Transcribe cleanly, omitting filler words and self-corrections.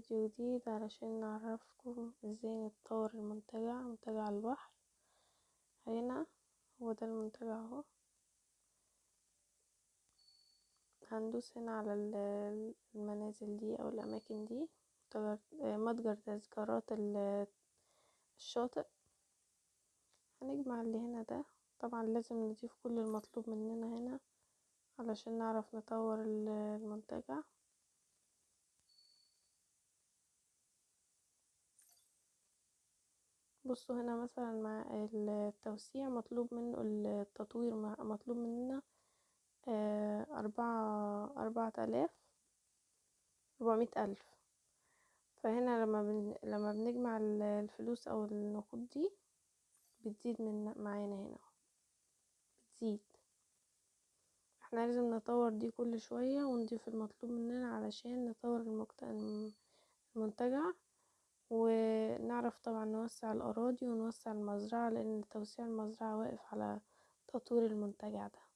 فيديو جديد علشان نعرفكم ازاي نطور منتجع البحر. هنا هو ده المنتجع اهو. هندوس هنا على المنازل دي او الاماكن دي، متجر تذكارات الشاطئ. هنجمع اللي هنا ده، طبعا لازم نضيف كل المطلوب مننا هنا علشان نعرف نطور المنتجع. بصوا هنا مثلا مع التوسيع مطلوب منه التطوير، مطلوب مننا 400,000. فهنا لما بنجمع الفلوس او النقود دي بتزيد معانا هنا، بتزيد. احنا لازم نطور دي كل شوية ونضيف المطلوب مننا علشان نطور المنتجع، ونعرف طبعا نوسع الأراضي ونوسع المزرعة، لأن توسيع المزرعة واقف على تطوير المنتجع ده.